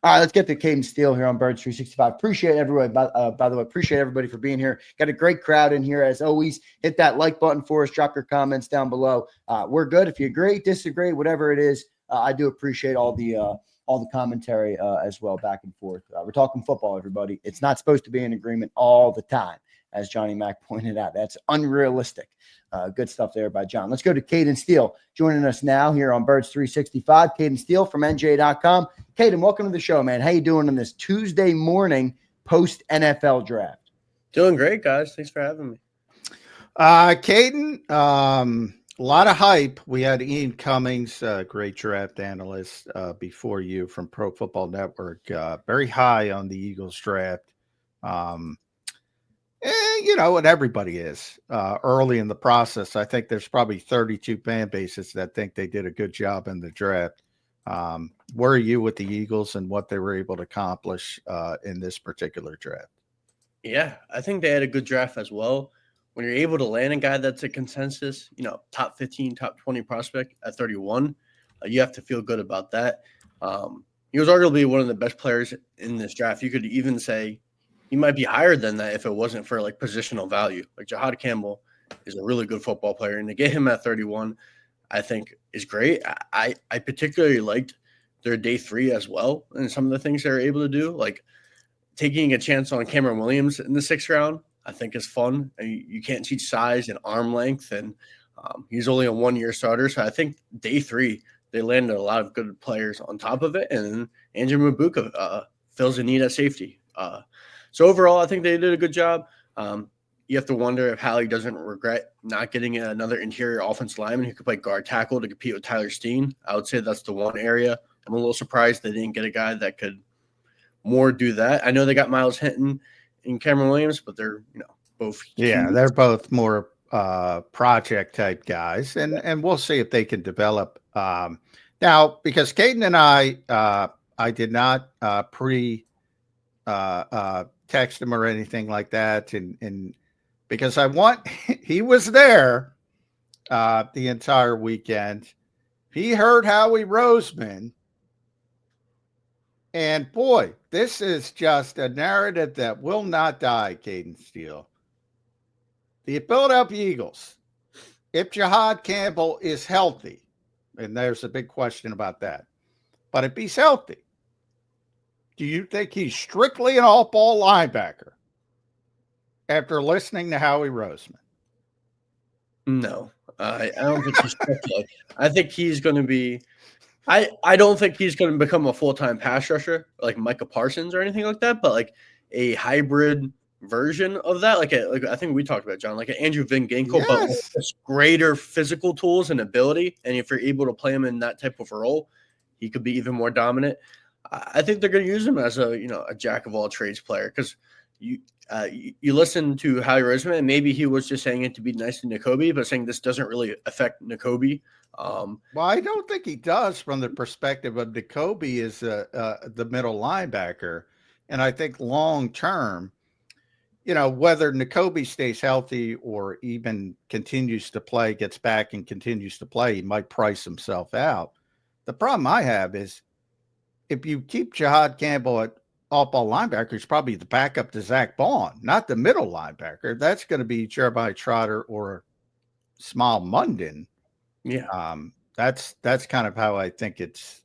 All right, let's get to Cayden Steele here on Birds 365. Appreciate everybody. By the way, appreciate everybody for being here. Got a great crowd in here as always. Hit that like button for us. Drop your comments down below. We're good. If you agree, disagree, whatever it is, I do appreciate all the commentary as well, back and forth. We're talking football, everybody. It's not supposed to be in agreement all the time, as Johnny Mac pointed out. That's unrealistic. Good stuff there by John. Let's go to Cayden Steele joining us now here on Birds 365. Cayden Steele from NJ.com. Cayden, welcome to the show, man. How you doing on this Tuesday morning post-NFL draft? Doing great, guys. Thanks for having me. Cayden, a lot of hype. We had Ian Cummings, great draft analyst before you from Pro Football Network, very high on the Eagles draft. And everybody is early in the process. I think there's probably 32 fan bases that think they did a good job in the draft. Where are you with the Eagles and what they were able to accomplish in this particular draft? Yeah, I think they had a good draft as well. When you're able to land a guy that's a consensus, top 15, top 20 prospect at 31, you have to feel good about that. He was arguably one of the best players in this draft. You could even say he might be higher than that if it wasn't for positional value. Like Jihad Campbell is a really good football player, and to get him at 31, I think is great. I particularly liked their day 3 as well, and some of the things they're able to do, like taking a chance on Cameron Williams in the 6th round, I think is fun. And you can't teach size and arm length, and he's only a 1-year starter. So I think day 3, they landed a lot of good players on top of it, and Andrew Mabuka fills a need at safety. So overall, I think they did a good job. You have to wonder if Howie doesn't regret not getting another interior offensive lineman who could play guard tackle to compete with Tyler Steen. I would say that's the one area. I'm a little surprised they didn't get a guy that could more do that. I know they got Miles Hinton and Cameron Williams, but they're both. Yeah, they're both more project type guys, and we'll see if they can develop. Now, because Cayden and I did not text him or anything like that, and because he was there the entire weekend. He heard Howie Roseman, and boy, this is just a narrative that will not die, Cayden Steele. The Philadelphia Eagles, if Jihad Campbell is healthy, and there's a big question about that, but if he's healthy, do you think he's strictly an off-ball linebacker after listening to Howie Roseman? No, I don't think he's strictly. I think he's going to be – I don't think he's going to become a full-time pass rusher like Micah Parsons or anything like that, but like a hybrid version of that. Like I think we talked about, John, like an Andrew Van Ginkel, Yes. but with greater physical tools and ability. And if you're able to play him in that type of a role, he could be even more dominant. I think they're going to use him as a jack of all trades player, because you listen to Howie Roseman, and maybe he was just saying it to be nice to Nakobe, but saying this doesn't really affect Nakobe. Well, I don't think he does from the perspective of Nakobe is the middle linebacker, and I think long term, whether Nakobe stays healthy or even continues to play, gets back and continues to play, he might price himself out. The problem I have is, if you keep Jihad Campbell at off-ball linebacker, he's probably the backup to Zach Bond, not the middle linebacker. That's going to be Jeremiah Trotter or Small Munden. Yeah, that's kind of how I think it's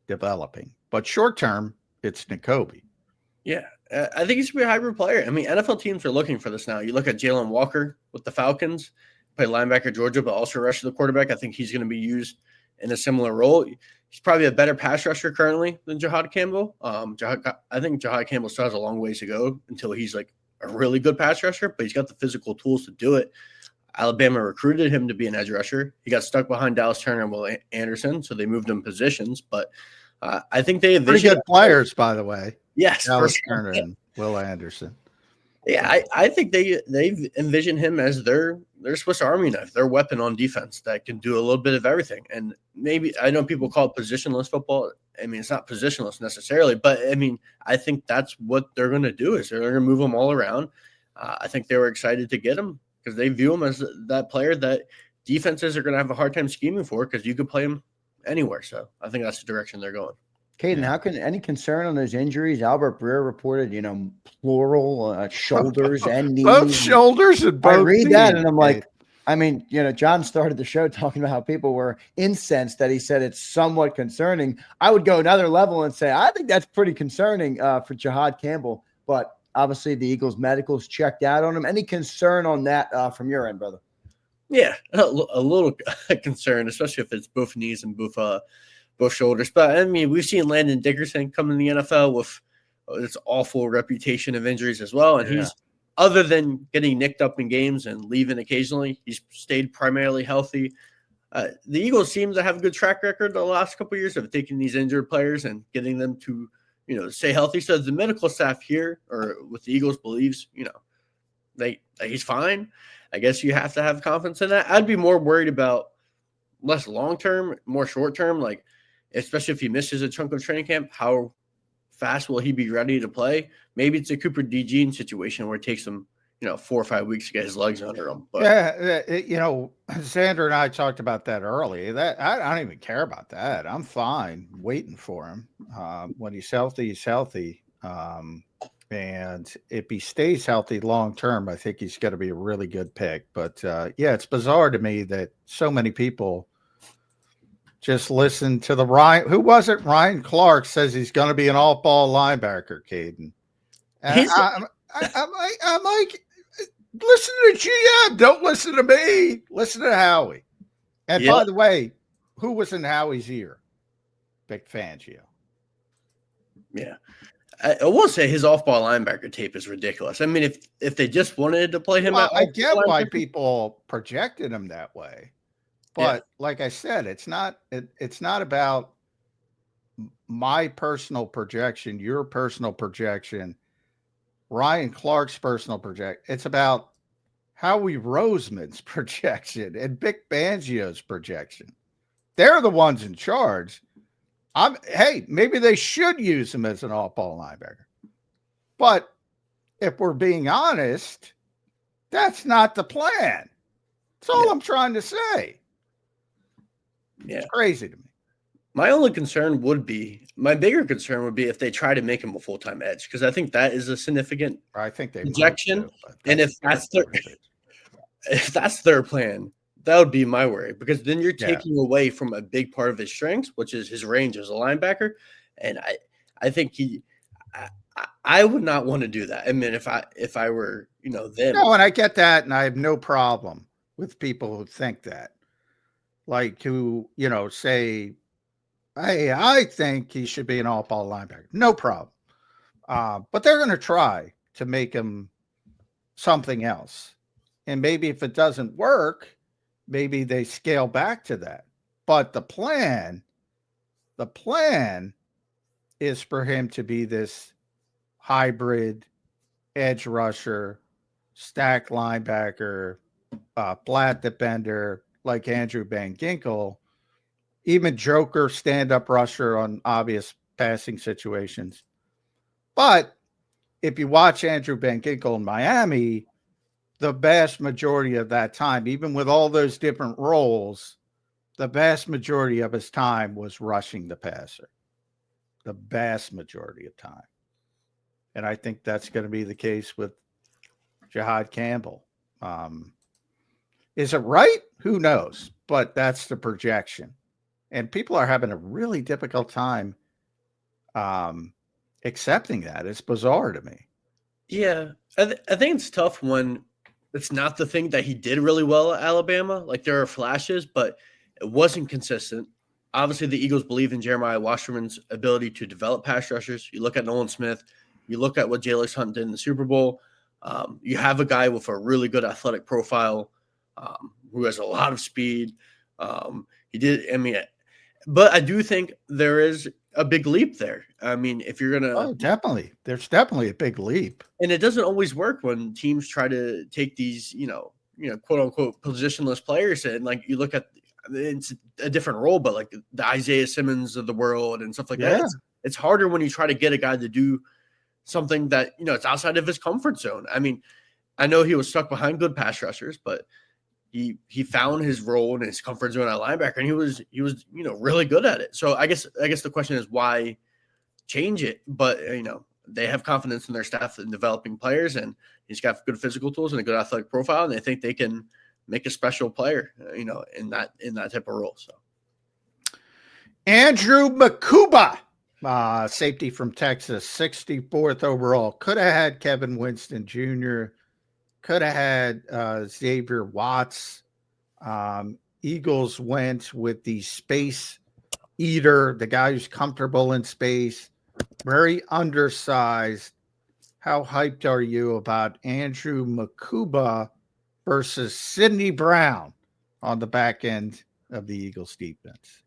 developing. But short term, it's Nakobe. yeah. I think he's going to be a hybrid player. I mean, NFL teams are looking for this now. You look at Jalen Walker with the Falcons, play linebacker Georgia, but also rush the quarterback. I think he's going to be used in a similar role. He's probably a better pass rusher currently than Jihad Campbell. I think Jihad Campbell still has a long ways to go until he's like a really good pass rusher, but he's got the physical tools to do it. Alabama recruited him to be an edge rusher. He got stuck behind Dallas Turner and Will Anderson, so they moved him positions. But I think they pretty good players, by the way. Yes, Dallas Turner and Will Anderson. Yeah, I think they've envisioned him as their Swiss Army knife, their weapon on defense that can do a little bit of everything. And maybe I know people call it positionless football. I mean, it's not positionless necessarily, but I mean, I think that's what they're going to do is they're going to move him all around. I think they were excited to get him because they view him as that player that defenses are going to have a hard time scheming for because you could play him anywhere. So I think that's the direction they're going. Cayden, Yeah. how can any concern on those injuries? Albert Breer reported, plural shoulders and knees. Both shoulders and both I read that knees, and I'm Cade. like, I mean, John started the show talking about how people were incensed that he said it's somewhat concerning. I would go another level and say, I think that's pretty concerning for Jihad Campbell. But obviously the Eagles medicals checked out on him. Any concern on that from your end, brother? Yeah, a little concerned, especially if it's both knees and both shoulders. But I mean, we've seen Landon Dickerson come in the NFL with this awful reputation of injuries as well. And he's, other than getting nicked up in games and leaving occasionally, he's stayed primarily healthy. The Eagles seem to have a good track record the last couple of years of taking these injured players and getting them to, stay healthy. So the medical staff here or with the Eagles believes, he's fine. I guess you have to have confidence in that. I'd be more worried about less long-term, more short-term, like especially if he misses a chunk of training camp, how fast will he be ready to play? Maybe it's a Cooper DeJean situation where it takes him, 4 or 5 weeks to get his legs under him. But Zander and I talked about that early. That I don't even care about that. I'm fine waiting for him. When he's healthy, he's healthy. And if he stays healthy long term, I think he's going to be a really good pick. But it's bizarre to me that so many people just listen to the Ryan. Who was it? Ryan Clark says he's going to be an all-ball linebacker, Cayden. I'm like, listen to GM. Don't listen to me. Listen to Howie. And by the way, who was in Howie's ear? Vic Fangio. Yeah. I will say his off-ball linebacker tape is ridiculous. I mean, if they just wanted to play him, I get why people projected him that way, but like I said, it's not about my personal projection, your personal projection, Ryan Clark's personal projection. It's about Howie Roseman's projection and Vic Fangio's projection. They're the ones in charge. Maybe they should use him as an off-ball linebacker. But if we're being honest, that's not the plan. That's all I'm trying to say. Yeah. It's crazy to me. My bigger concern would be if they try to make him a full-time edge, because I think that is a significant projection. And if that's their plan, that would be my worry, because then you're taking away from a big part of his strengths, which is his range as a linebacker. And I think I would not want to do that. I mean, if I were, them. No, and I get that, and I have no problem with people who think that. Like who, say, hey, I think he should be an all-ball linebacker. No problem. But they're going to try to make him something else. And maybe if it doesn't work, maybe they scale back to that. But the plan is for him to be this hybrid edge rusher, stack linebacker, flat defender like Andrew Van Ginkel, even joker stand-up rusher on obvious passing situations. But if you watch Andrew Van Ginkel in Miami, the vast majority of that time, even with all those different roles, the vast majority of his time was rushing the passer. The vast majority of time. And I think that's going to be the case with Jihaad Campbell. Is it right? Who knows? But that's the projection. And people are having a really difficult time accepting that. It's bizarre to me. Yeah. I think it's tough when it's not the thing that he did really well at Alabama. Like, there are flashes, but it wasn't consistent. Obviously, the Eagles believe in Jeremiah Wasserman's ability to develop pass rushers. You look at Nolan Smith. You look at what Jalix Hunt did in the Super Bowl. You have a guy with a really good athletic profile who has a lot of speed. But I do think there is a big leap there. I mean, if you're going to... Oh, definitely. There's definitely a big leap. And it doesn't always work when teams try to take these, quote unquote positionless players. And like, you look at, it's a different role, but like the Isaiah Simmons of the world and stuff like that. It's harder when you try to get a guy to do something that, it's outside of his comfort zone. I mean, I know he was stuck behind good pass rushers, but he found his role in his comfort zone at linebacker, and he was really good at it. So I guess the question is, why change it. But, they have confidence in their staff in developing players, and he's got good physical tools and a good athletic profile, and they think they can make a special player, in that type of role. So Andrew Makuba, safety from Texas, 64th overall. Could have had Kevin Winston Jr., could have had Xavier Watts. Eagles went with the space eater, the guy who's comfortable in space, very undersized. How hyped are you about Andrew Makuba versus Sidney Brown on the back end of the Eagles defense?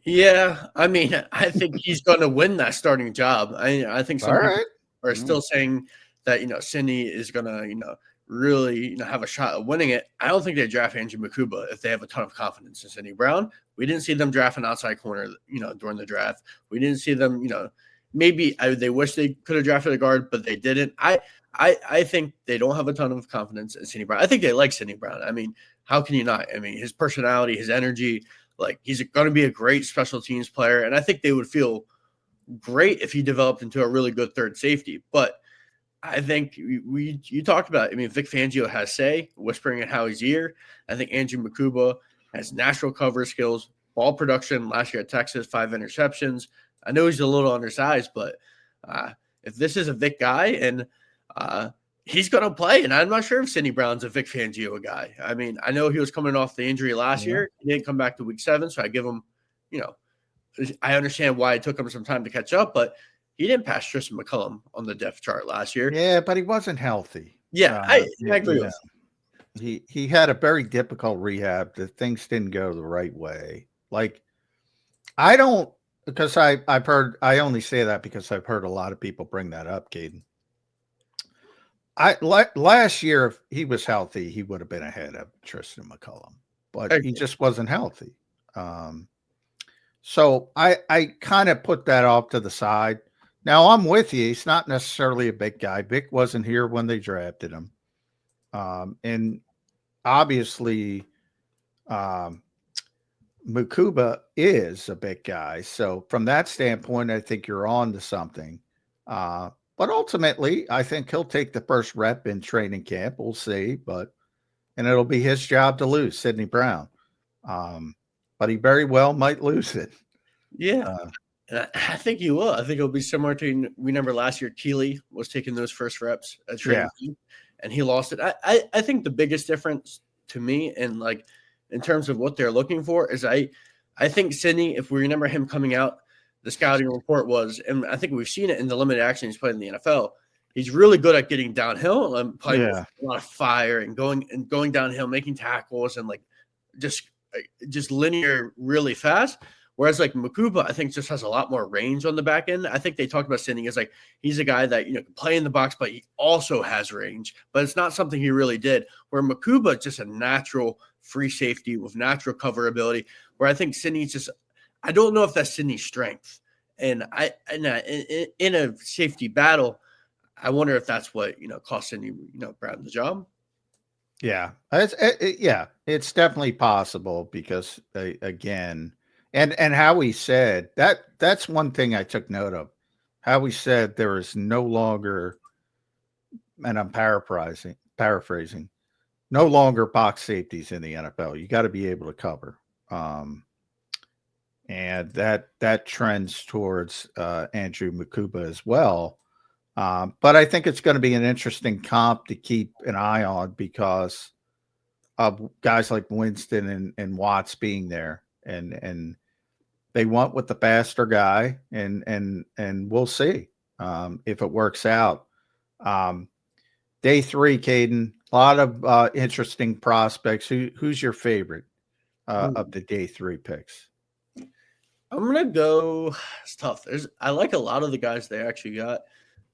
Yeah, I mean, I think he's going to win that starting job. I think some people are still saying that, Sidney is going to, really, have a shot at winning it. I don't think they draft Andrew Makuba if they have a ton of confidence in Sidney Brown. We didn't see them draft an outside corner, during the draft. We didn't see them, maybe they wish they could have drafted a guard, but they didn't. I think they don't have a ton of confidence in Sidney Brown. I think they like Sidney Brown. I mean, how can you not? I mean, his personality, his energy, like, he's going to be a great special teams player. And I think they would feel great if he developed into a really good third safety. But I think you talked about it. I mean, Vic Fangio has say, whispering in Howie's ear. I think Andrew Makuba has natural cover skills, ball production last year at Texas, 5 interceptions. I know he's a little undersized, but if this is a Vic guy, and he's going to play, and I'm not sure if Sidney Brown's a Vic Fangio guy. I mean, I know he was coming off the injury last year. He didn't come back to week 7, so I give him, I understand why it took him some time to catch up, but he didn't pass Tristan McCullum on the depth chart last year. Yeah, but he wasn't healthy. Yeah, I agree with he had a very difficult rehab. The things didn't go the right way. Like, I don't, because I've heard, I only say that because I've heard a lot of people bring that up, Cayden. Last year, if he was healthy, he would have been ahead of Tristan McCullum, but he just wasn't healthy. So I kind of put that off to the side. Now, I'm with you. He's not necessarily a big guy. Vic wasn't here when they drafted him. And obviously, Makuba is a big guy. So from that standpoint, I think you're on to something. But ultimately, I think he'll take the first rep in training camp. We'll see. And it'll be his job to lose, Sidney Brown. But he very well might lose it. Yeah. I think he will. I think it'll be similar to, remember last year, Keeley was taking those first reps at training camp, and he lost it. I think the biggest difference to me, and like in terms of what they're looking for, is I think Sidney, if we remember him coming out, the scouting report was, and I think we've seen it in the limited action he's played in the NFL, he's really good at getting downhill and playing with a lot of fire and going downhill, making tackles, and like just linear really fast. Whereas like Makuba, I think just has a lot more range on the back end. I think they talked about Sidney as like, he's a guy that, can play in the box, but he also has range, but it's not something he really did. Where Makuba is just a natural free safety with natural cover ability, where I think Sidney's just, I don't know if that's Sidney's strength. And in a safety battle, I wonder if that's what, cost Sidney, Brown the job. Yeah. It's definitely possible because again, and Howie said that's one thing I took note of. Howie said there is no longer, and I'm paraphrasing, no longer box safeties in the NFL. You got to be able to cover. And that trends towards Andrew Makuba as well. But I think it's going to be an interesting comp to keep an eye on because of guys like Winston and Watts being there, and they went with the faster guy, and we'll see if it works out. Day 3, Cayden, a lot of interesting prospects. Who's your favorite of the day 3 picks? I'm gonna go. It's tough. I like a lot of the guys they actually got.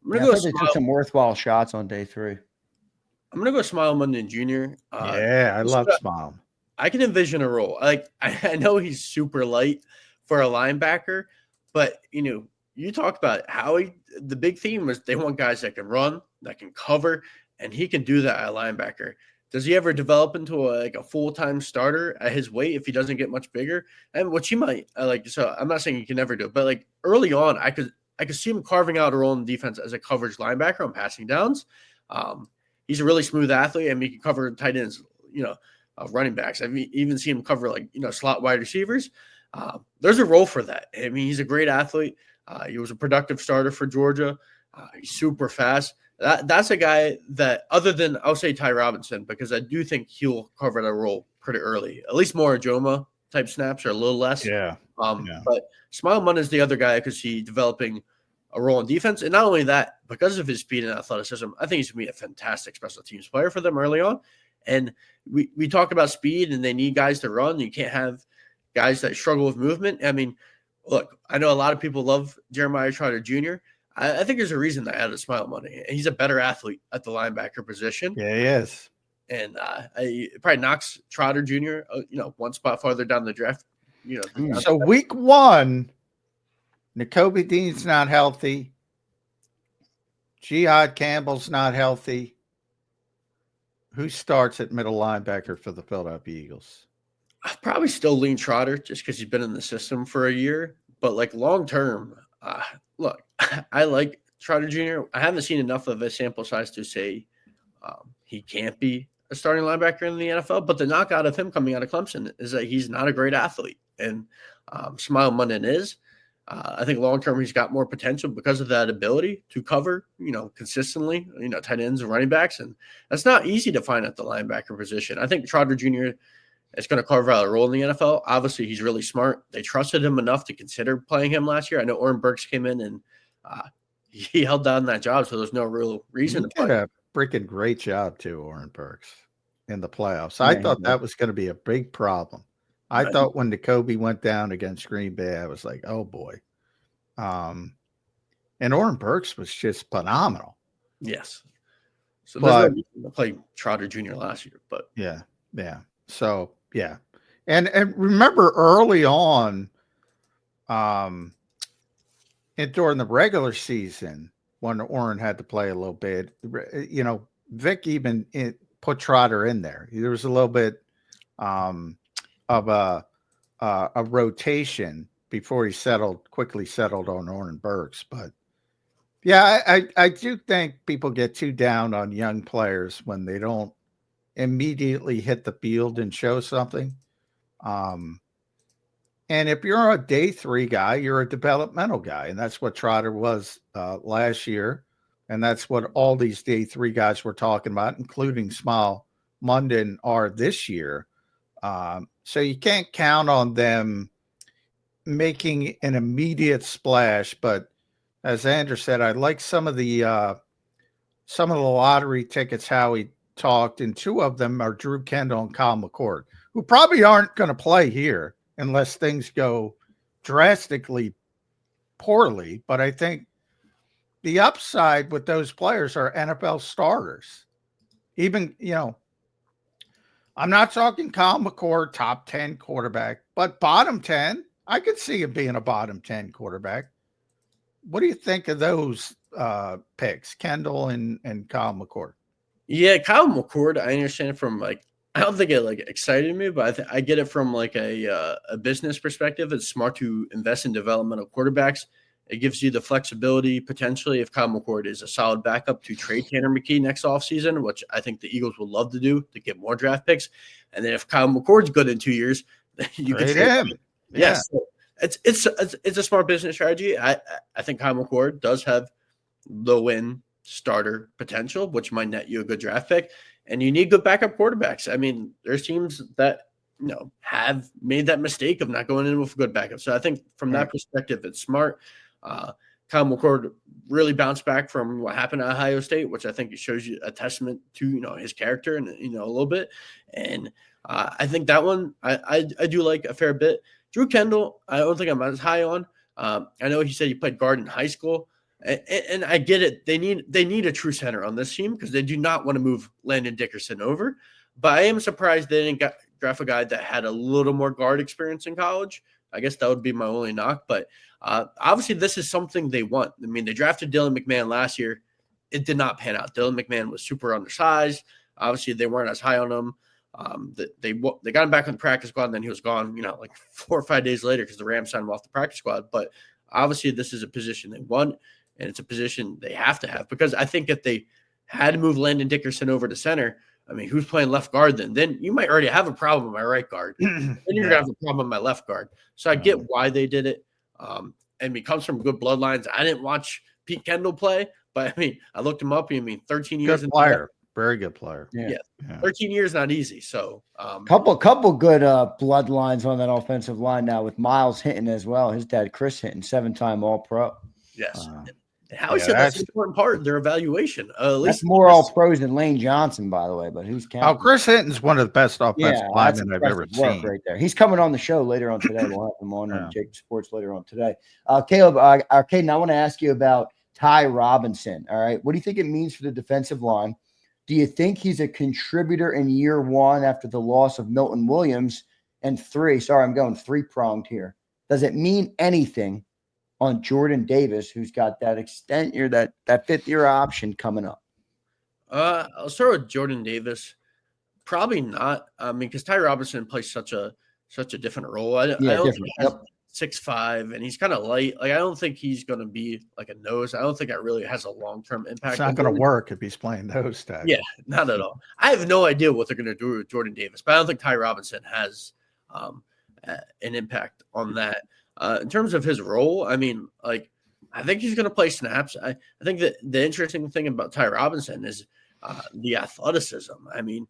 I think they took some worthwhile shots on day 3. I'm gonna go Smile Munden Jr. I love Smile. I can envision a role. Like I know he's super light for a linebacker, but you talked about how the big theme was they want guys that can run, that can cover, and he can do that at linebacker. Does he ever develop into a full-time starter at his weight if he doesn't get much bigger? And which he might. So I'm not saying he can never do it, but like early on, I could see him carving out a role in defense as a coverage linebacker on passing downs. He's a really smooth athlete. I mean, he can cover tight ends, running backs. I've even seen him cover slot wide receivers. There's a role for that. I mean, he's a great athlete. He was a productive starter for Georgia. He's super fast. That's a guy that, other than, I'll say Ty Robinson, because I do think he'll cover that role pretty early. At least more Ajoma type snaps or a little less. Yeah. But Smile Munn is the other guy I could see developing a role in defense. And not only that, because of his speed and athleticism, I think he's going to be a fantastic special teams player for them early on. And we talk about speed and they need guys to run. You can't have guys that struggle with movement. I mean, look, I know a lot of people love Jeremiah Trotter Jr. I think there's a reason that I added Smile Money. He's a better athlete at the linebacker position. Yeah, he is. And it probably knocks Trotter Jr., one spot farther down the draft. So week 1, Nakobe Dean's not healthy. Jihad Campbell's not healthy. Who starts at middle linebacker for the Philadelphia Eagles? I'd probably still lean Trotter just because he's been in the system for a year. But long term, look, I like Trotter Jr. I haven't seen enough of a sample size to say he can't be a starting linebacker in the NFL. But the knockout of him coming out of Clemson is that he's not a great athlete. And Smile Mundan is. I think long term he's got more potential because of that ability to cover, consistently, tight ends and running backs. And that's not easy to find at the linebacker position. I think Trotter Jr. is going to carve out a role in the NFL. Obviously, he's really smart. They trusted him enough to consider playing him last year. I know Oren Burks came in and he held down that job, so there's no real reason to play. He did a freaking great job too, Oren Burks, in the playoffs. I thought that was going to be a big problem. I thought when Nakobe went down against Green Bay, I was like, oh boy. And Oren Burks was just phenomenal. Yes. So there's no reason to play Trotter Jr. last year, but yeah. So yeah. And remember early on, and during the regular season, when Oren had to play a little bit, Vic even put Trotter in there. There was a little bit of a rotation before he quickly settled on Oren Burks. But yeah, I do think people get too down on young players when they don't immediately hit the field and show something. And if you're a day 3 guy, you're a developmental guy. And that's what Trotter was last year. And that's what all these day 3 guys we're talking about, including Smile Mundan, are this year. So you can't count on them making an immediate splash. But as Andrew said, I like some of the lottery tickets Howie talked, and 2 of them are Drew Kendall and Kyle McCord, who probably aren't going to play here unless things go drastically poorly. But I think the upside with those players are NFL starters. Even, I'm not talking Kyle McCord, top 10 quarterback, but bottom 10. I could see him being a bottom 10 quarterback. What do you think of those picks, Kendall and Kyle McCord? Yeah, Kyle McCord, I understand from I don't think it excited me, but I get it from a business perspective. It's smart to invest in developmental quarterbacks. It gives you the flexibility potentially if Kyle McCord is a solid backup to trade Tanner McKee next offseason, which I think the Eagles would love to do to get more draft picks. And then if Kyle McCord's good in 2 years, you can trade him. Yes, so it's a smart business strategy. I think Kyle McCord does have low-end starter potential, which might net you a good draft pick. And you need good backup quarterbacks. I mean, there's teams that have made that mistake of not going in with a good backup. So I think from that perspective, it's smart. Kyle McCord really bounced back from what happened at Ohio State, which I think it shows you a testament to his character and a little bit. And I think that one I do like a fair bit. Drew Kendall, I don't think I'm as high on. I know he said he played guard in high school, and I get it. They need a true center on this team because they do not want to move Landon Dickerson over. But I am surprised they didn't draft a guy that had a little more guard experience in college. I guess that would be my only knock. But obviously, this is something they want. I mean, they drafted Dylan McMahon last year. It did not pan out. Dylan McMahon was super undersized. Obviously, they weren't as high on him. They got him back on the practice squad, and then he was gone, 4 or 5 days later because the Rams signed him off the practice squad. But Obviously, this is a position they want, and it's a position they have to have, because I think if they had to move Landon Dickerson over to center, I mean, who's playing left guard then? Then you might already have a problem with my right guard. Then you're going to have a problem with my left guard. So I get why they did it. And he comes from good bloodlines. I didn't watch Pete Kendall play, but I mean, I looked him up. 13 years. Good player. Very good player. Yeah. 13 years, not easy. So couple good bloodlines on that offensive line now, with Miles Hinton as well. His dad, Chris Hinton, 7-time All-Pro. Yes. And Howie said that's an important part of their evaluation. At least that's more All-Pros than Lane Johnson, by the way, but who's counting? Oh, Chris Hinton's one of the best offensive linemen I've ever seen. Right there. He's coming on the show later on today. We'll have him on JAKIB Sports later on today. Caleb, Cayden, I want to ask you about Ty Robinson. All right. What do you think it means for the defensive line? Do you think he's a contributor in year one after the loss of Milton Williams? And I'm going three-pronged here. Does it mean anything on Jordan Davis, who's got that extent year, that fifth-year option coming up? I'll start with Jordan Davis. Probably not. I mean, because Ty Robinson plays such a different role. I don't think he has 6'5", and he's kind of light. Like, I don't think he's going to be like a nose. I don't think that really has a long-term impact. It's not going to work if he's playing nose tag. Yeah, not at all. I have no idea what they're going to do with Jordan Davis, but I don't think Ty Robinson has an impact on that. In terms of his role, I mean, like, I think he's going to play snaps. I think that the interesting thing about Ty Robinson is the athleticism. I mean,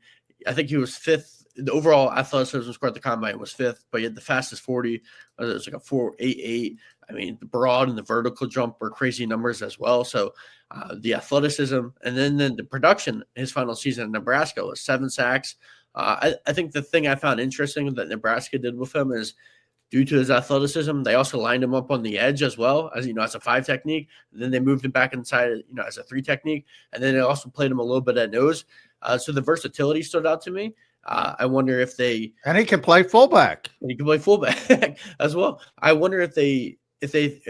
I think he was fifth. The overall athleticism score at the combine was fifth, but he had the fastest 40. It was like a 4.88. I mean, the broad and the vertical jump were crazy numbers as well. So the athleticism, and then the production, his final season in Nebraska was 7 sacks. I think the thing I found interesting that Nebraska did with him is, due to his athleticism, they also lined him up on the edge as well, as as a 5 technique. And then they moved him back inside, as a 3 technique. And then they also played him a little bit at nose. So the versatility stood out to me. I wonder if they – and he can play fullback. He can play fullback as well. I wonder if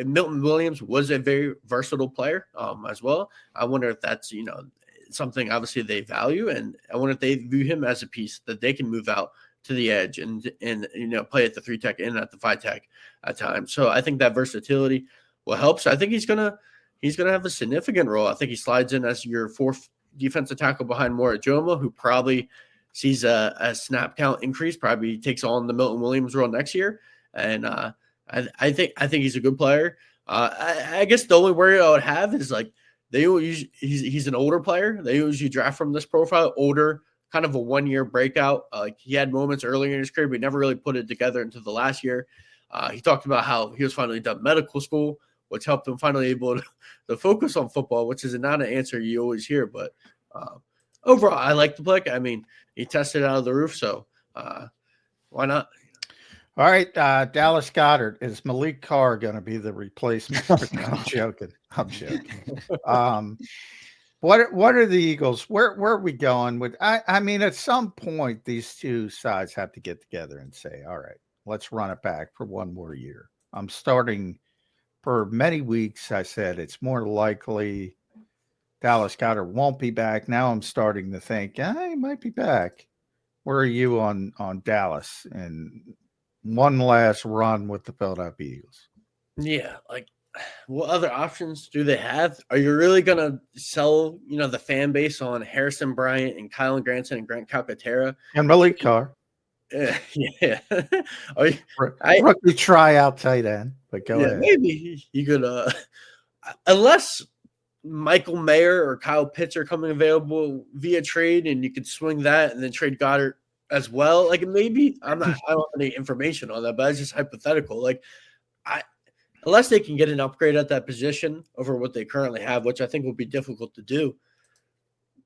Milton Williams was a very versatile player as well. I wonder if that's, something obviously they value. And I wonder if they view him as a piece that they can move out to the edge and play at the 3 tech and at the 5 tech at times. So I think that versatility will help. So I think he's gonna have a significant role. I think he slides in as your 4th defensive tackle behind Mora Joma, who probably sees a snap count increase, probably takes on the Milton Williams role next year. And I think he's a good player. I guess the only worry I would have is, like, he's an older player. They usually draft from this profile, older, kind of a 1-year breakout. He had moments earlier in his career, but he never really put it together until the last year. He talked about how he was finally done medical school, which helped him finally able to focus on football, which is not an answer you always hear. But overall, I like the pick. I mean, he tested out of the roof, so why not? All right, Dallas Goedert. Is Malik Carr going to be the replacement? I'm joking. What are the Eagles? Where are we going with? I mean, at some point, these two sides have to get together and say, all right, let's run it back for one more year. I'm starting for many weeks. I said it's more likely Dallas Goedert won't be back. Now I'm starting to think, he might be back. Where are you on Dallas and one last run with the Philadelphia Eagles? Yeah, like, what other options do they have? Are you really going to sell, the fan base on Harrison Bryant and Kylan Granson and Grant Calcaterra? And Malik Carr. Yeah. Rookie tryout tight end, but go ahead. Maybe you could, unless Michael Mayer or Kyle Pitts are coming available via trade, and you could swing that and then trade Goedert as well. Like, maybe I don't have any information on that, but it's just hypothetical. Like, unless they can get an upgrade at that position over what they currently have, which I think will be difficult to do,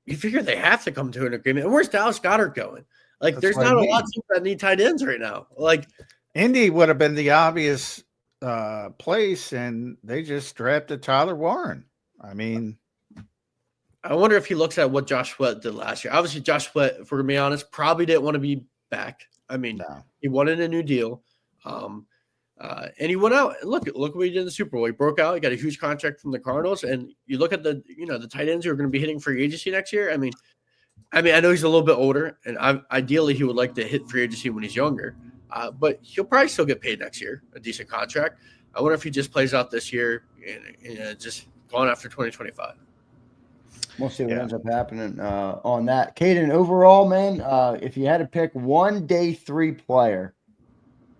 you figure they have to come to an agreement. And where's Dallas Goedert going? Like, there's not a lot of teams that need tight ends right now. Like, Indy would have been the obvious place, and they just drafted Tyler Warren. I mean, I wonder if he looks at what Josh Sweat did last year. Obviously, Josh Sweat, if we're going to be honest, probably didn't want to be back. I mean, He wanted a new deal. And he went out and look what he did in the Super Bowl. He broke out. He got a huge contract from the Cardinals. And you look at the tight ends who are going to be hitting free agency next year. I mean, I know he's a little bit older, and ideally he would like to hit free agency when he's younger. But he'll probably still get paid next year, a decent contract. I wonder if he just plays out this year and just going after 2025. We'll see what ends up happening on that. Cayden, overall, man, if you had to pick one day 3 player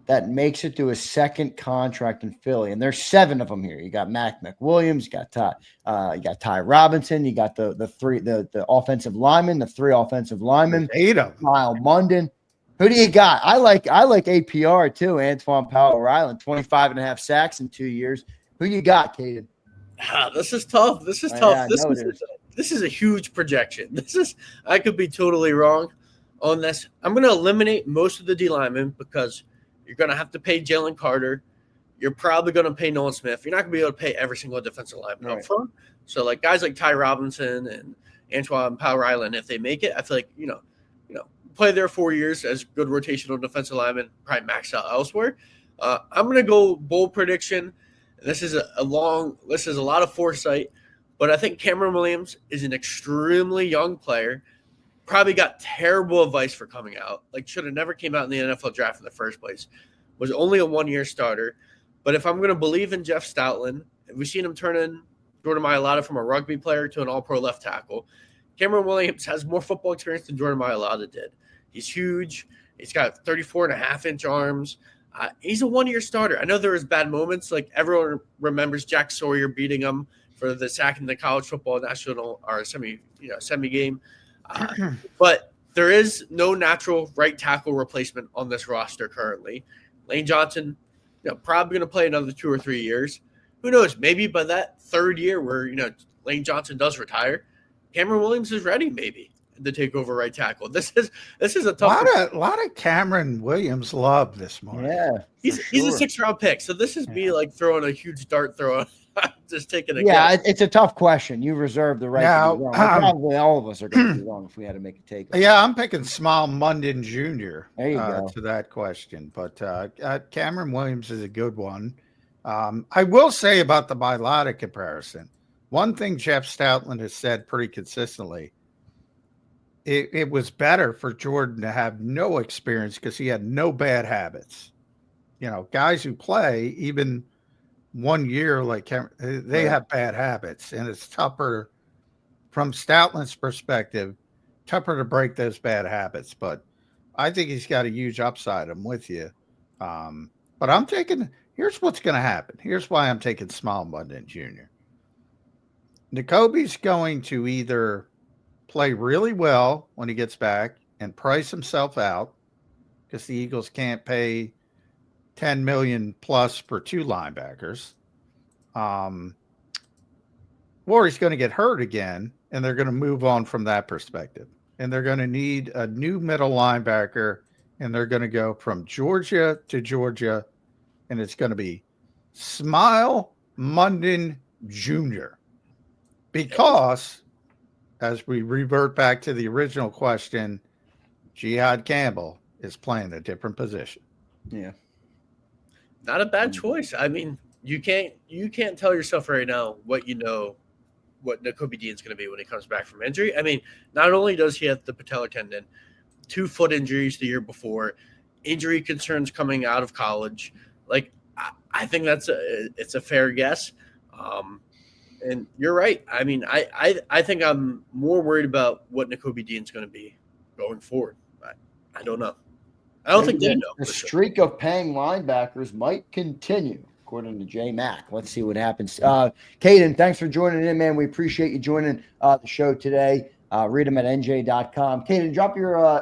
that makes it to a second contract in Philly, and there's 7 of them here. You got McWilliams, you got Ty Robinson, you got the offensive linemen, the 3 offensive linemen, 8 of them. Kyle Munden. Who do you got? I like APR too. Antoine Powell-Ryland, 25.5 sacks in 2 years. Who you got, Cayden? This is tough. This is tough. This is a huge projection. I could be totally wrong on this. I'm going to eliminate most of the D linemen because you're going to have to pay Jalen Carter. You're probably going to pay Nolan Smith. You're not going to be able to pay every single defensive lineman up front. So, like guys like Ty Robinson and Antoine Powell-Ryland, if they make it, I feel like play there 4 years as good rotational defensive lineman, probably max out elsewhere. I'm going to go bold prediction. This is a lot of foresight, but I think Cameron Williams is an extremely young player. Probably got terrible advice for coming out. Like should have never came out in the NFL draft in the first place. Was only a 1-year starter. But if I'm going to believe in Jeff Stoutland, we've seen him turn in Jordan Mailata from a rugby player to an all-pro left tackle. Cameron Williams has more football experience than Jordan Mailata did. He's huge. He's got 34.5-inch arms. He's a 1-year starter. I know there was bad moments. Like everyone remembers Jack Sawyer beating him for the sack in the college football national or semi game. But there is no natural right tackle replacement on this roster currently. Lane Johnson, probably going to play another 2 or 3 years. Who knows? Maybe by that 3rd year where, Lane Johnson does retire, Cameron Williams is ready maybe to take over right tackle. This is a tough a lot of Cameron Williams love this morning. Yeah. He's a 6th-round pick. So this is me like throwing a huge dart throw. Just taking a guess. It's a tough question. You reserve the right to be wrong. Probably all of us are going to be wrong if we had to make a take. Yeah, I'm picking Smile Munden Jr. There you go. To that question. But Cameron Williams is a good one. I will say about the Mailata comparison, one thing Jeff Stoutland has said pretty consistently, it was better for Jordan to have no experience because he had no bad habits. Guys who play even 1 year like Cameron, they have bad habits, and it's tougher from Stoutland's perspective, tougher to break those bad habits. But I think he's got a huge upside. I'm with you. But I'm taking – here's what's going to happen. Here's why I'm taking Smile Munden Jr. Nakobe's going to either play really well when he gets back and price himself out because the Eagles can't pay $10 million plus for 2 linebackers. Or he's going to get hurt again, and they're going to move on from that perspective. And they're going to need a new middle linebacker, and they're going to go from Georgia to Georgia, and it's going to be Smile Munden Jr. Because, as we revert back to the original question, Jihad Campbell is playing a different position. Yeah. not a bad choice. I mean, you can't tell yourself right now what Nakobe Dean's going to be when he comes back from injury. I mean, not only does he have the patellar tendon, 2 foot injuries the year before, injury concerns coming out of college. Like, I think it's a fair guess. And you're right. I mean, I think I'm more worried about what Nakobe Dean's going to be going forward. I don't know. I don't think they know. The streak of paying linebackers might continue, according to J Mac. Let's see what happens. Cayden, thanks for joining in, man. We appreciate you joining the show today. Read them at nj.com. Cayden, drop your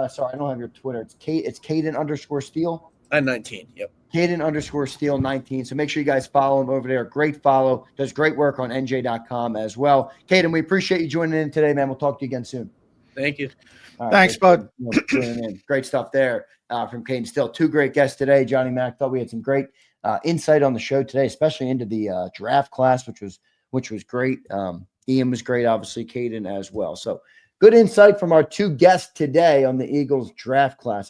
sorry, I don't have your Twitter. It's Cayden_Steele. At 19, yep. Cayden_Steele 19. So make sure you guys follow him over there. Great follow. Does great work on nj.com as well. Cayden, we appreciate you joining in today, man. We'll talk to you again soon. Thank you. Right, thanks, bud. Great stuff there from Cayden. Still 2 great guests today. Johnny Mac, thought we had some great insight on the show today, especially into the draft class, which was great. Ian was great, obviously, Cayden as well. So good insight from our 2 guests today on the Eagles draft class.